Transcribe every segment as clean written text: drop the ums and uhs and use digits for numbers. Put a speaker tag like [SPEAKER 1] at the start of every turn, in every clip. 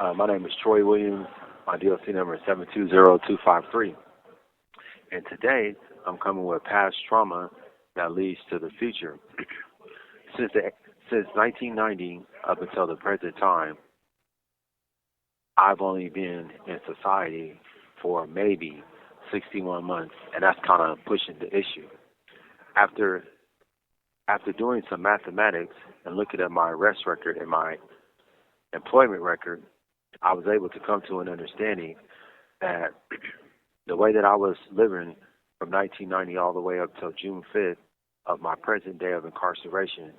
[SPEAKER 1] My name is Troy Williams. My DLC number is 720253. And today, I'm coming with past trauma that leads to the future. Since the, since 1990 up until the present time, I've only been in society for maybe 61 months, and that's kind of pushing the issue. After after doing some mathematics and looking at my arrest record and my employment record, I was able to come to an understanding that the way that I was living from 1990 all the way up till June 5th of my present day of incarceration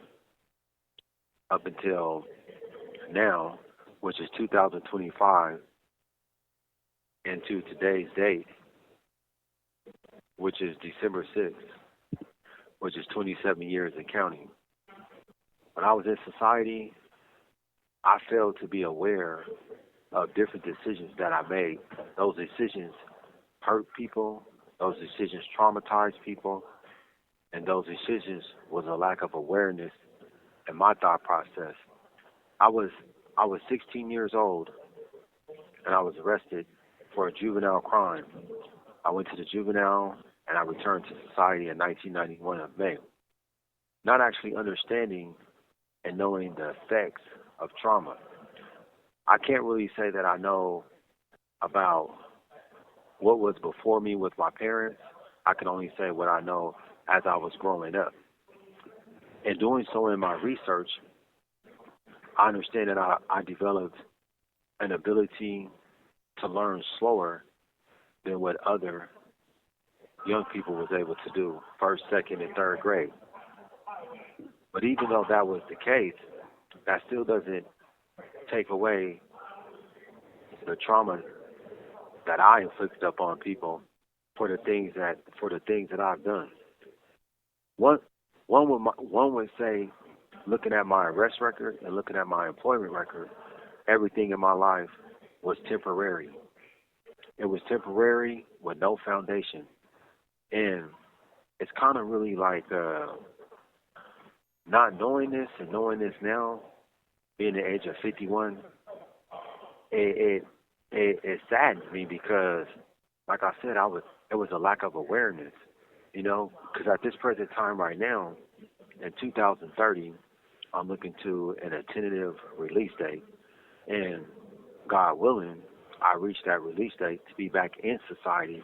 [SPEAKER 1] up until now, which is 2025, into today's date, which is December 6th, which is 27 years and counting. When I was in society, I failed to be aware of different decisions that I made. Those decisions hurt people, those decisions traumatized people, and those decisions was a lack of awareness in my thought process. I was I was 16 years old and I was arrested for a juvenile crime. I went to the juvenile and I returned to society in 1991 of May, not actually understanding and knowing the effects of trauma. I can't really say that I know about what was before me with my parents. I can only say what I know as I was growing up. In doing so in my research, I understand that I developed an ability to learn slower than what other young people was able to do, first, second, and third grade. But even though that was the case, that still doesn't take away the trauma that I inflicted upon people for the things that I've done. One one would say, looking at my arrest record and looking at my employment record, everything in my life was temporary. It was temporary with no foundation, and it's kind of really like not knowing this and knowing this now, being the age of 51. It saddens me because, like I said, it was a lack of awareness, because at this present time right now, in 2030, I'm looking to a tentative release date, and God willing, I reach that release date to be back in society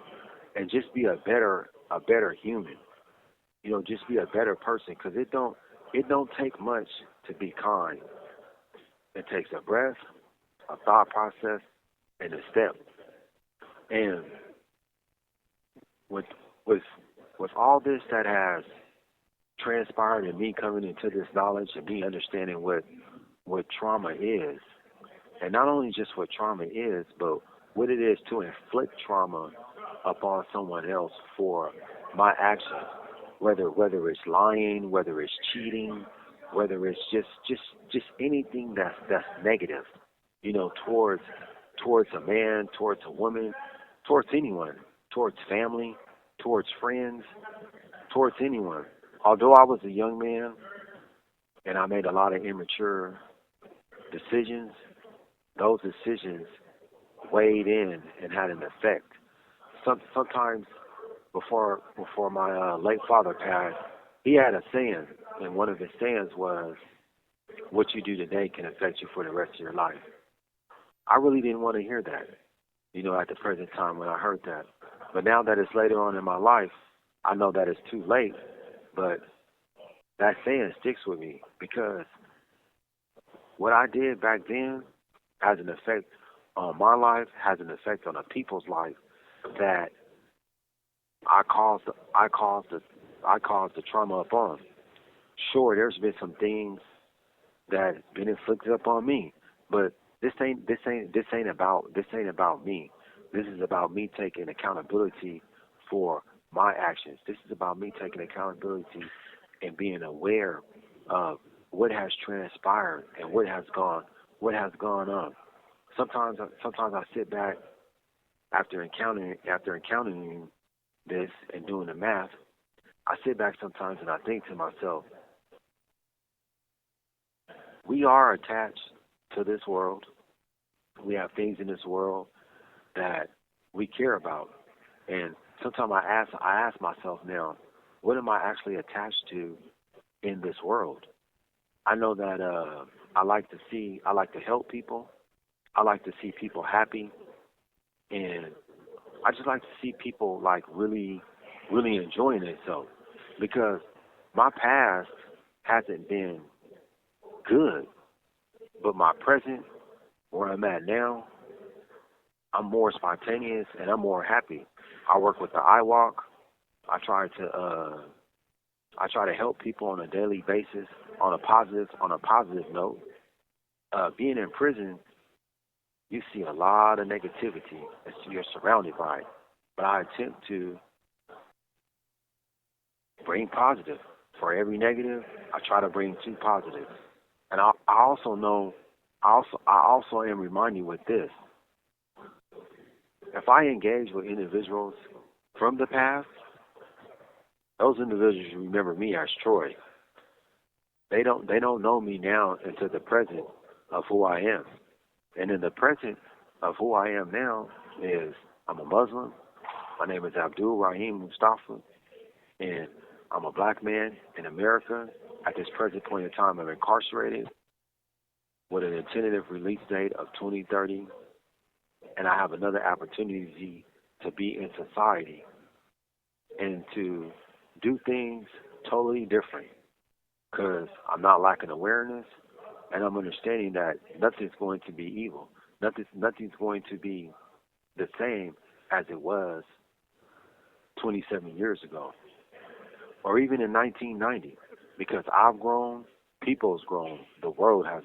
[SPEAKER 1] and just be a better human, just be a better person, because it don't take much to be kind. It takes a breath, a thought process, and a step. And with with with all this that has transpired and me coming into this knowledge and me understanding what trauma is, and not only just what trauma is, but what it is to inflict trauma upon someone else for my actions, whether it's lying, whether it's cheating, whether it's just anything that's negative, towards a man, towards a woman, towards anyone, towards family, towards friends, towards anyone. Although I was a young man and I made a lot of immature decisions, those decisions weighed in and had an effect. Sometimes before my late father passed, he had a saying, and one of his sayings was, "What you do today can affect you for the rest of your life." I really didn't want to hear that, at the present time when I heard that. But now that it's later on in my life, I know that it's too late. But that saying sticks with me because what I did back then has an effect on my life, has an effect on a people's life that I caused I caused the I caused the trauma upon. Sure, there's been some things that been inflicted upon me, but this ain't about me. This is about me taking accountability for my actions. This is about me taking accountability and being aware of what has transpired and what has gone on. Sometimes I sit back after encountering this and doing the math. I sit back sometimes and I think to myself, we are attached to this world. We have things in this world that we care about. And sometimes I ask myself now, what am I actually attached to in this world? I know that I like to help people. I like to see people happy, and I just like to see people like really enjoying themselves because my past hasn't been good, but my present, where I'm at now, I'm more spontaneous and I'm more happy. I work with the iWalk. I try to uh, I try to help people on a daily basis on a positive note. Being in prison, you see a lot of negativity as you're surrounded by it. But I attempt to bring positive. For every negative, I try to bring two positives. And I also know, I also am reminded with this: if I engage with individuals from the past, those individuals remember me as Troy. They don't know me now into the present of who I am. And in the present of who I am now is I'm a Muslim. My name is Abdul Rahim Mustafa, and I'm a black man in America. At this present point in time, I'm incarcerated with an tentative release date of 2030, and I have another opportunity to be in society and to do things totally different because I'm not lacking awareness and I'm understanding that nothing's going to be evil. Nothing's going to be the same as it was 27 years ago or even in 1990 because I've grown, people's grown, the world has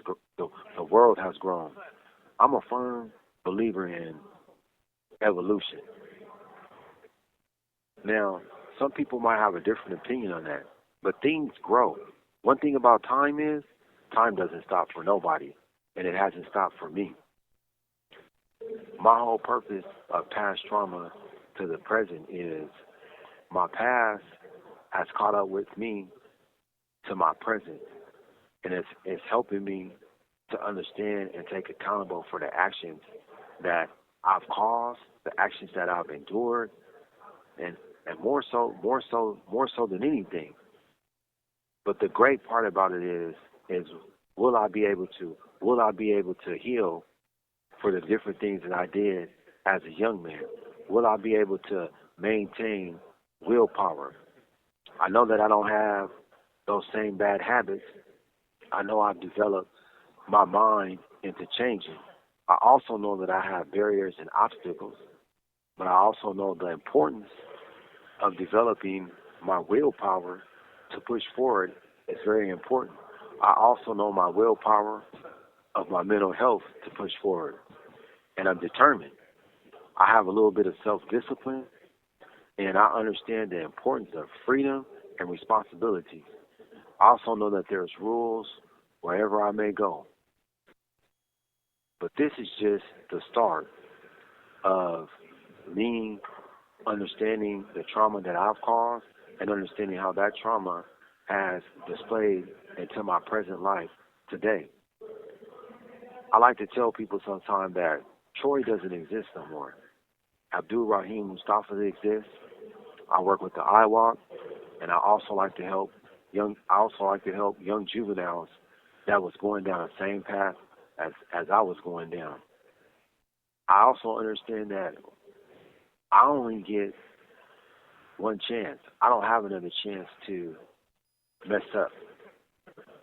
[SPEAKER 1] grown. I'm a firm believer in evolution. Now, some people might have a different opinion on that, but things grow. One thing about time is time doesn't stop for nobody, and it hasn't stopped for me. My whole purpose of past trauma to the present is my past has caught up with me to my present, and it's helping me to understand and take accountable for the actions that I've caused, the actions that I've endured, and more so than anything. But the great part about it is will I be able to heal for the different things that I did as a young man? Will I be able to maintain willpower? I know that I don't have those same bad habits. I know I've developed my mind into changing. I also know that I have barriers and obstacles, but I also know the importance of developing my willpower to push forward is very important. I also know my willpower of my mental health to push forward, and I'm determined. I have a little bit of self-discipline, and I understand the importance of freedom and responsibility. I also know that there's rules wherever I may go. But this is just the start of me understanding the trauma that I've caused and understanding how that trauma has displayed into my present life today. I like to tell people sometimes that Troy doesn't exist no more. Abdul Rahim Mustafa exists. I work with the IWalk, and I also like to help young juveniles that was going down the same path as I was going down. I also understand that I only get one chance. I don't have another chance to mess up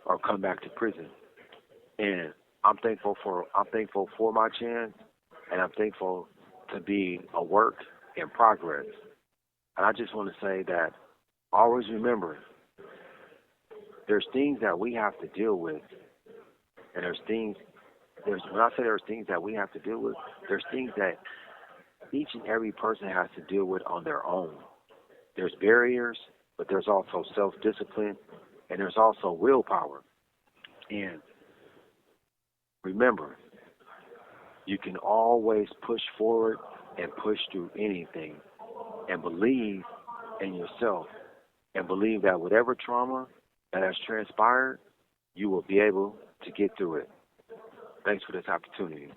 [SPEAKER 1] or come back to prison. And I'm thankful for my chance, and I'm thankful to be a work in progress. And I just want to say that always remember there's things that we have to deal with, and there's when I say there's things that we have to deal with, there's things that each and every person has to deal with on their own. There's barriers, but there's also self-discipline, and there's also willpower. And remember, you can always push forward and push through anything, and believe in yourself, and believe that whatever trauma that has transpired, you will be able to get through it. Thanks for this opportunity.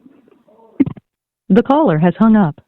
[SPEAKER 2] The caller has hung up.